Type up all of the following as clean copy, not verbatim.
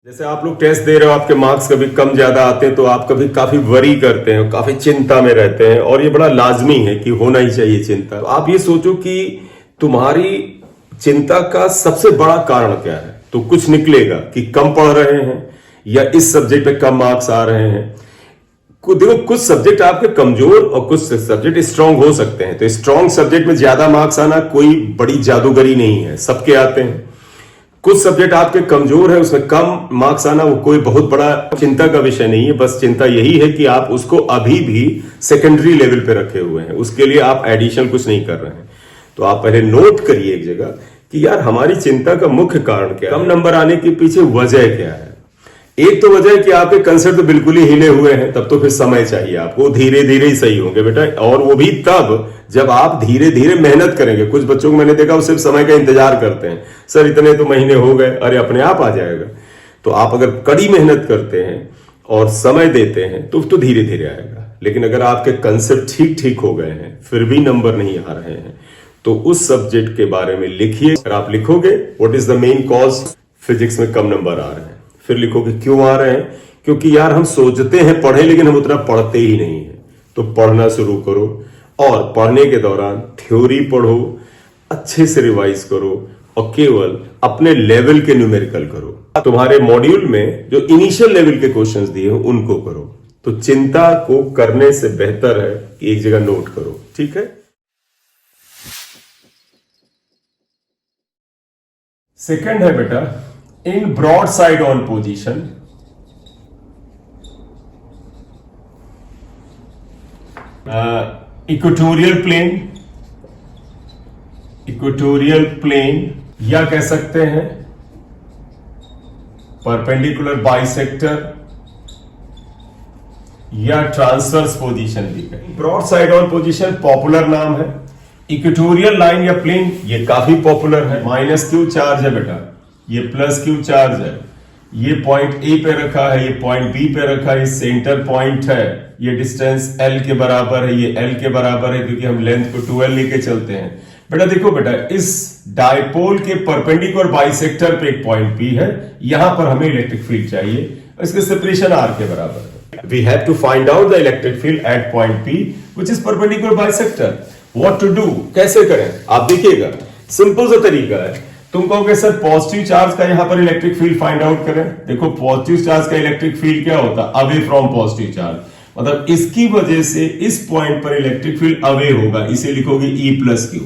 जैसे आप लोग टेस्ट दे रहे हो, आपके मार्क्स कभी कम ज्यादा आते हैं तो आप कभी काफी वरी करते हैं, काफी चिंता में रहते हैं, और ये बड़ा लाजमी है कि होना ही चाहिए चिंता। तो आप ये सोचो कि तुम्हारी चिंता का सबसे बड़ा कारण क्या है, तो कुछ निकलेगा कि कम पढ़ रहे हैं या इस सब्जेक्ट पे कम मार्क्स आ रहे हैं। देखो, कुछ सब्जेक्ट आपके कमजोर और कुछ सब्जेक्ट स्ट्रांग हो सकते हैं। तो स्ट्रांग सब्जेक्ट में ज्यादा मार्क्स आना कोई बड़ी जादूगरी नहीं है, सबके आते हैं। कुछ सब्जेक्ट आपके कमजोर है, उसमें कम मार्क्स आना वो कोई बहुत बड़ा चिंता का विषय नहीं है। बस चिंता यही है कि आप उसको अभी भी सेकेंडरी लेवल पे रखे हुए हैं, उसके लिए आप एडिशनल कुछ नहीं कर रहे हैं। तो आप पहले नोट करिए एक जगह कि यार हमारी चिंता का मुख्य कारण क्या है, कम नंबर आने के पीछे वजह क्या है। एक तो वजह है कि आपके कंसेप्ट तो बिल्कुल ही हिले हुए हैं, तब तो फिर समय चाहिए आपको, धीरे धीरे ही सही होंगे बेटा। और वो भी तब जब आप धीरे धीरे मेहनत करेंगे। कुछ बच्चों को मैंने देखा वो सिर्फ समय का इंतजार करते हैं, सर इतने तो महीने हो गए, अरे अपने आप आ जाएगा। तो आप अगर कड़ी मेहनत करते हैं और समय देते हैं तो धीरे धीरे आएगा। लेकिन अगर आपके कंसेप्ट ठीक ठीक हो गए हैं फिर भी नंबर नहीं आ रहे हैं, तो उस सब्जेक्ट के बारे में लिखिए। अगर आप लिखोगे what is the main cause physics में कम नंबर आ रहे हैं, फिर लिखोगे क्यों आ रहे हैं, क्योंकि यार हम सोचते हैं पढ़े लेकिन हम उतना पढ़ते ही नहीं है। तो पढ़ना शुरू करो, और पढ़ने के दौरान थ्योरी पढ़ो, अच्छे से रिवाइज करो, और केवल अपने लेवल के न्यूमेरिकल करो। तुम्हारे मॉड्यूल में जो इनिशियल लेवल के क्वेश्चंस दिए हो उनको करो। तो चिंता को करने से बेहतर है कि एक जगह नोट करो, ठीक है। सेकंड है बेटा, in broadside on position equatorial plane या कह सकते हैं परपेंडिकुलर बाइसेक्टर या ट्रांसवर्स पोजीशन भी कहें। Broadside on position popular नाम है, इक्वेटोरियल लाइन या प्लेन ये काफी पॉपुलर है। माइनस क्यू चार्ज है बेटा, ये प्लस क्यू चार्ज है, ये पॉइंट ए पे रखा है, ये पॉइंट बी पे रखा है, ये सेंटर पॉइंट है, ये डिस्टेंस एल के बराबर है, ये एल के बराबर है क्योंकि हम लेंथ को 12 लेके चलते हैं। बेटा देखो बेटा, इस डायपोल के परपेंडिकुलर बाइसेक्टर पे एक पॉइंट पी है, यहां पर हमें इलेक्ट्रिक फील्ड चाहिए, इसके सेपरेशन आर के बराबर है। We have to find out the electric field at point P which is perpendicular bisector. What to do, कैसे करें आप देखिएगा, सिंपल सा तरीका है। तुम कहोगे सर पॉजिटिव चार्ज का यहां पर इलेक्ट्रिक फील्ड फाइंड आउट करें। देखो पॉजिटिव चार्ज का इलेक्ट्रिक फील्ड क्या होता है, अवे फ्रॉम पॉजिटिव चार्ज, मतलब इसकी वजह से इस पॉइंट पर इलेक्ट्रिक फील्ड अवे होगा, इसे लिखोगे E प्लस क्यू।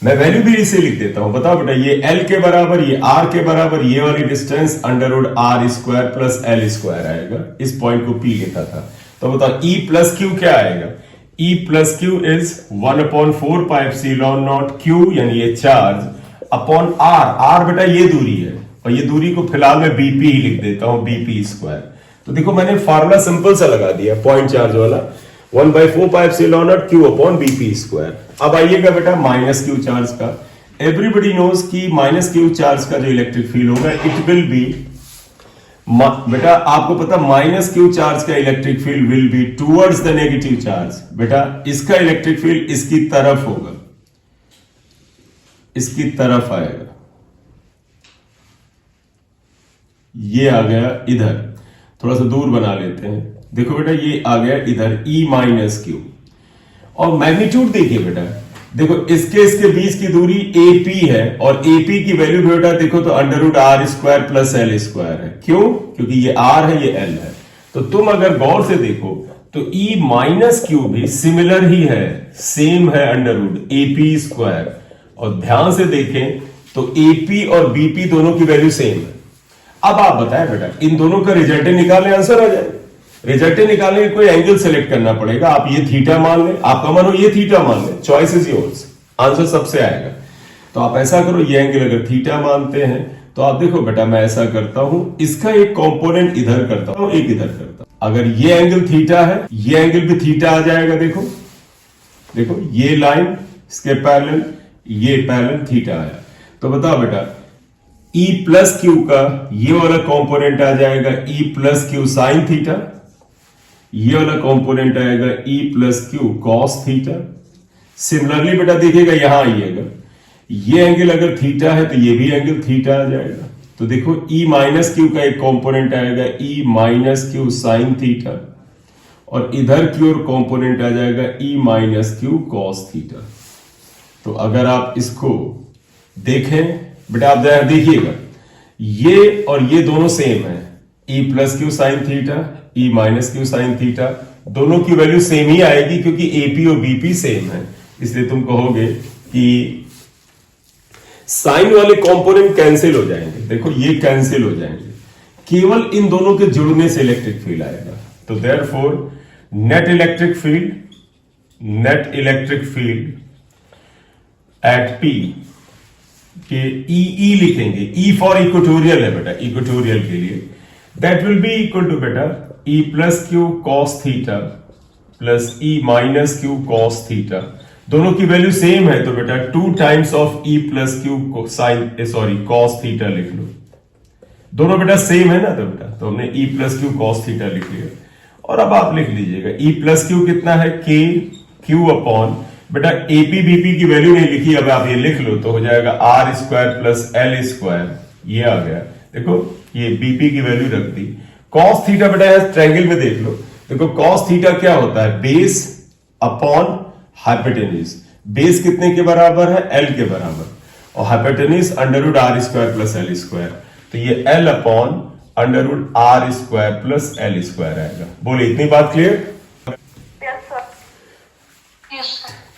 मैं वैल्यू भी इसे लिख देता हूं, बताओ बेटा, ये L के बराबर, ये R के बराबर, ये वाली distance √R square plus L square आएगा। इस पॉइंट को P लिखा था, तो बताओ E प्लस क्यू क्या आएगा। E plus Q is 1/4πε0 Q, यानी ये चार्ज अपॉन R बेटा ये दूरी है, और ये दूरी को फिलहाल मैं BP ही लिख देता हूं, BP स्क्वायर। तो देखो मैंने फार्मूला सिंपल सा लगा दिया पॉइंट चार्ज वाला, 1/4πε0 Q अपॉन BP स्क्वायर। अब आइएगा बेटा माइनस क्यू चार्ज का। एवरीबडी नोज कि माइनस क्यू चार्ज का जो इलेक्ट्रिक फील्ड होगा इट विल बी, बेटा आपको पता माइनस क्यू चार्ज का electric field will be towards the negative charge. बेटा इसका इलेक्ट्रिक फील्ड इसकी तरफ होगा, इसकी तरफ आएगा, ये आ गया इधर, थोड़ा सा दूर बना लेते हैं। देखो बेटा ये आ गया इधर E माइनस क्यू, और मैग्नीट्यूड देखिए बेटा, देखो इसके बीच की दूरी AP है, और AP की वैल्यू बेटा देखो तो √R square plus L square है। क्यों, क्योंकि ये R है ये L है। तो तुम अगर गौर से देखो तो E माइनस क्यू भी सिमिलर ही है, सेम है √AP स्क्वायर, और ध्यान से देखें तो AP और BP दोनों की वैल्यू सेम है। अब आप बताएं बेटा, इन दोनों का रिजल्ट निकालने आंसर आ जाए। रिजल्ट निकालने के कोई एंगल सेलेक्ट करना पड़ेगा, आप ये थीटा मान लें, आपका मन हो ये थीटा मान लें, चॉइस इज योर्स, आंसर सबसे आएगा। तो आप ऐसा करो, ये एंगल अगर थीटा मानते हैं तो आप देखो बेटा मैं ऐसा करता हूं, इसका एक कंपोनेंट इधर करता हूं, एक इधर करता हूं। अगर ये एंगल थीटा है, ये एंगल भी थीटा आ जाएगा। देखो देखो ये लाइन इसके पैरेलल, ये पैरेलल थीटा आया। तो बताओ बेटा E प्लस क्यू का ये वाला कंपोनेंट आ जाएगा E plus Q sine theta, ये वाला कंपोनेंट आएगा E plus Q cos theta. Similarly बेटा देखिएगा यहां आइएगा, ये एंगल अगर थीटा है तो ये भी एंगल थीटा आ जाएगा, तो देखो ई माइनस क्यू का एक कंपोनेंट आएगा ई माइनस क्यू साइन थीटा, और इधर की ओर कंपोनेंट आ जाएगा ई माइनस क्यू कॉस थीटा। तो अगर आप इसको देखें बेटा, आप जरा देखिएगा, ये और ये दोनों सेम है, E plus Q sine theta, E minus Q sine theta, दोनों की वैल्यू सेम ही आएगी क्योंकि एपी और बीपी सेम है। इसलिए तुम कहोगे कि साइन वाले कंपोनेंट कैंसिल हो जाएंगे, देखो ये कैंसिल हो जाएंगे, केवल इन दोनों के जुड़ने से इलेक्ट्रिक फील्ड आएगा। तो therefore net electric field eight P के ई लिखेंगे, ई फॉर इक्वेटोरियल है बेटा, इक्वेटोरियल के लिए that will be equal to बेटा E plus Q cos theta plus E minus Q cos theta. दोनों की वैल्यू सेम है तो बेटा 2 times of E plus Q sine cos theta लिख लो। दोनों बेटा सेम है ना, तो बेटा तो हमने ई प्लस क्यू कॉस थीटा लिख लिया। और अब आप लिख लीजिएगा ई प्लस क्यू कितना है, के क्यू अपॉन बेटा एपी बीपी की वैल्यू नहीं लिखी, अब आप ये लिख लो तो हो जाएगा R square plus L square, ये आ गया। देखो ये बीपी की वैल्यू रख दी। कॉस थीटा बेटा ट्रायंगल में देख लो, देखो कॉस थीटा क्या होता है, बेस अपॉन हाइपोटेन्यूज। बेस कितने के बराबर है, एल के बराबर, और hypotenuse under root R square plus L square, तो ये L upon under root R square plus L square आएगा। बोले इतनी बात क्लियर?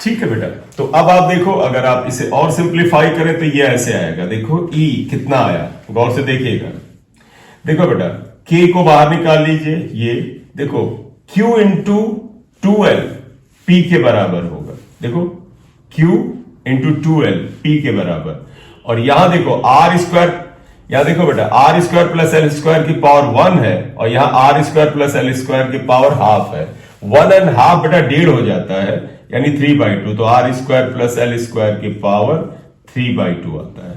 ठीक है बेटा। तो अब आप देखो, अगर आप इसे और सिंप्लीफाई करें तो ये ऐसे आएगा, देखो ई कितना आया, गौर से देखिएगा। देखो बेटा के को बाहर निकाल लीजिए, ये देखो Q इंटू 2L P के बराबर होगा, देखो Q इंटू 2L P के बराबर, और यहां देखो R स्क्वायर, यहां देखो बेटा R square plus L square की पावर 1 है, और यहां R square plus L square की पावर हाफ है। 1 एंड हाफ बेटा 1.5 हो जाता है, यानी 3/2, तो R square plus L square की पावर 3/2 आता है।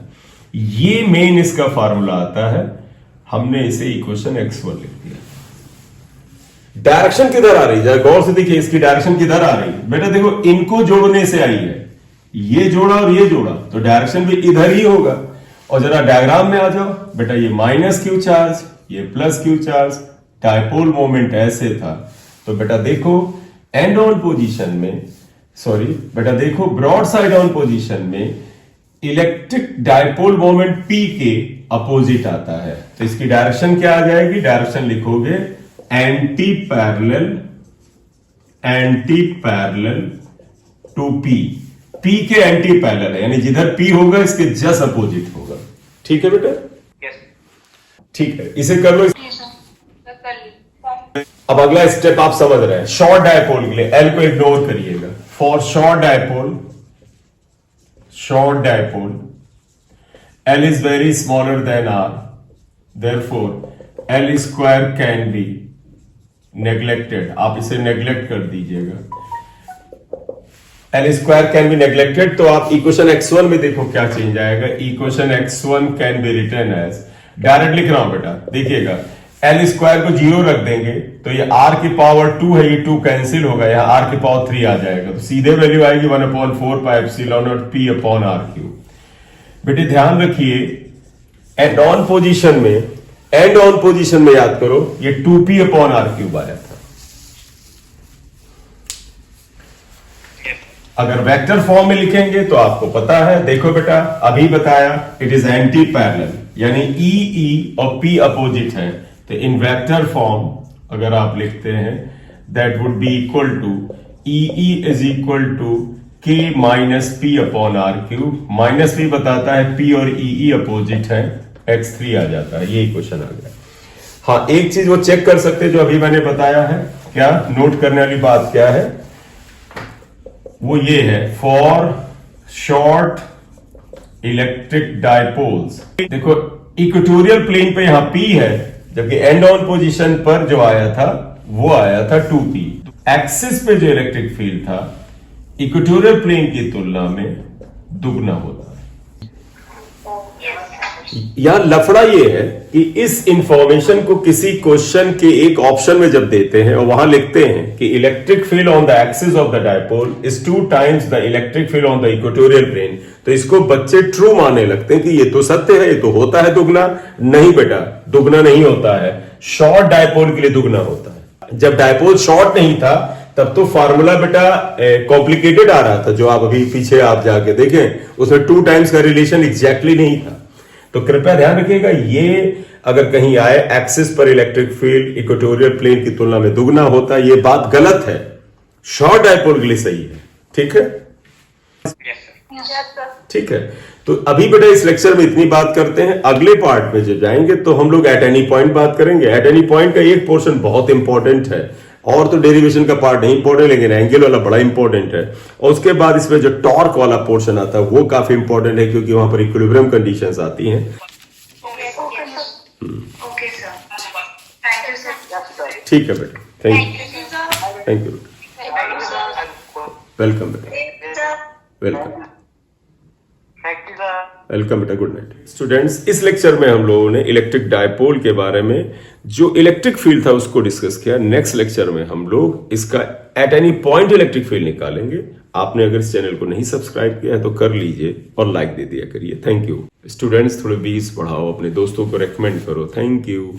ये मेन इसका फार्मूला आता है, हमने इसे इक्वेशन x1 लिख दिया। डायरेक्शन किधर आ रही है, गौर से देखिए, इसकी डायरेक्शन किधर आ रही है बेटा, देखो इनको जोड़ने से आई है, ये जोड़ा और ये जोड़ा, तो डायरेक्शन भी इधर ही होगा। और जरा डायग्राम में आ जाओ बेटा, ये माइनस क्यू चार्ज, ये plus Q charge, dipole moment ऐसे था, तो बेटा देखो एंड ऑन पोजीशन में, सॉरी बेटा देखो ब्रॉड साइड ऑन पोजीशन में इलेक्ट्रिक डायपोल मोमेंट P के अपोजिट आता है, तो इसकी डायरेक्शन क्या आ जाएगी, डायरेक्शन लिखोगे antiparallel to P। P के एंटी पैरेलल है, यानी जिधर P होगा इसके जस्ट अपोजिट होगा। ठीक है बेटा? ठीक है, इसे कर लो। अब अगला स्टेप आप समझ रहे हैं, शॉर्ट डायपोल के लिए L को इग्नोर करिएगा। For short dipole L is very smaller than R, therefore L square can be neglected। आप इसे नेग्लेक्ट कर दीजिएगा, L square can be neglected। तो आप इक्वेशन x1 में देखो क्या चेंज आएगा, equation x1 can be written as, direct लिख रहा हूं बेटा, देखिएगा L स्क्वायर को 0 रख देंगे तो ये R की पावर 2 है, ये 2 कैंसिल होगा, यहाँ R की पावर 3 आ जाएगा, तो सीधे वैल्यू आएगी 1/4 pi epsilon not P upon R cube. बेटे ध्यान रखिए, एंड ऑन पोजीशन में याद करो ये 2P अपॉन R क्यूब आया था। अगर वेक्टर फॉर्म में लिखेंगे तो आपको पता है, देखो बेटा अभी बताया, इट इज एंटी पैरेलल, यानी ई और P अपोजिट है, तो इन वेक्टर फॉर्म अगर आप लिखते हैं that would be equal to E is equal to K minus P upon R cube. Minus P बताता है P और ई अपोजिट है, x3 आ जाता है, ये क्वेश्चन आ गया। हाँ, एक चीज वो चेक कर सकते हैं जो अभी मैंने बताया है, क्या नोट करने वाली बात क्या है, वो ये है फॉर शॉर्ट इलेक्ट्रिक डायपोल्स। देखो इक्वेटोरियल प्लेन पे यहां P है, जबकि एंड ऑन पोजीशन पर जो आया था वो आया था 2P। एक्सिस पे जो इलेक्ट्रिक फील्ड था इक्वेटोरियल प्लेन की तुलना में दुगना होता है। यहाँ लफड़ा ये है कि इस इंफॉर्मेशन को किसी क्वेश्चन के एक ऑप्शन में जब देते हैं और वहां लिखते हैं कि electric field on the axis of the dipole is 2 times the electric field on the equatorial plane, तो इसको बच्चे ट्रू मानने लगते हैं कि ये तो सत्य है, ये तो होता है दुगना। नहीं बेटा, दुगना नहीं होता है, शॉर्ट डायपोल के लिए दुगना होता है। जब डायपोल शॉर्ट नहीं था तब तो फार्मूला बेटा कॉम्प्लिकेटेड आ रहा था, जो आप अभी पीछे आप जाके देखें उसमें 2 times का रिलेशन एग्जैक्टली नहीं था। तो कृपया ध्यान रखिएगा, ये अगर कहीं आए एक्सिस पर इलेक्ट्रिक फील्ड इक्वेटोरियल प्लेन की तुलना में दुगना होता है, ये बात गलत है, शॉर्ट डायपोल के लिए सही है। ठीक है, ठीक है। तो अभी बेटा इस लेक्चर में इतनी बात करते हैं। अगले पार्ट में जब जाएंगे तो हम लोग एट एनी पॉइंट बात करेंगे। एट एनी पॉइंट का एक पोर्शन बहुत इंपॉर्टेंट है, और तो डेरिवेशन का पार्ट नहीं इंपॉर्टेंट, लेकिन एंगल वाला बड़ा इंपॉर्टेंट है। और उसके बाद इसमें जो टॉर्क वाला पोर्शन आता है वो काफी इंपॉर्टेंट है, क्योंकि वहां पर इक्विलिब्रियम कंडीशंस आती हैं। ठीक है बेटा, थैंक यू, वेलकम बेटा, वेलकम वेलकम बेटा, गुड नाइट। स्टूडेंट्स, इस लेक्चर में हम लोगों ने इलेक्ट्रिक डायपोल के बारे में जो इलेक्ट्रिक फील्ड था उसको डिस्कस किया। नेक्स्ट लेक्चर में हम लोग इसका at any point electric field निकालेंगे। आपने अगर इस चैनल को नहीं सब्सक्राइब किया है तो कर लीजिए और लाइक दे दिया करिए। Thank you. स्टूडेंट्स, थोड़े व्यूज बढ़ाओ, अपने दोस्तों को रेकमेंड करो। Thank you.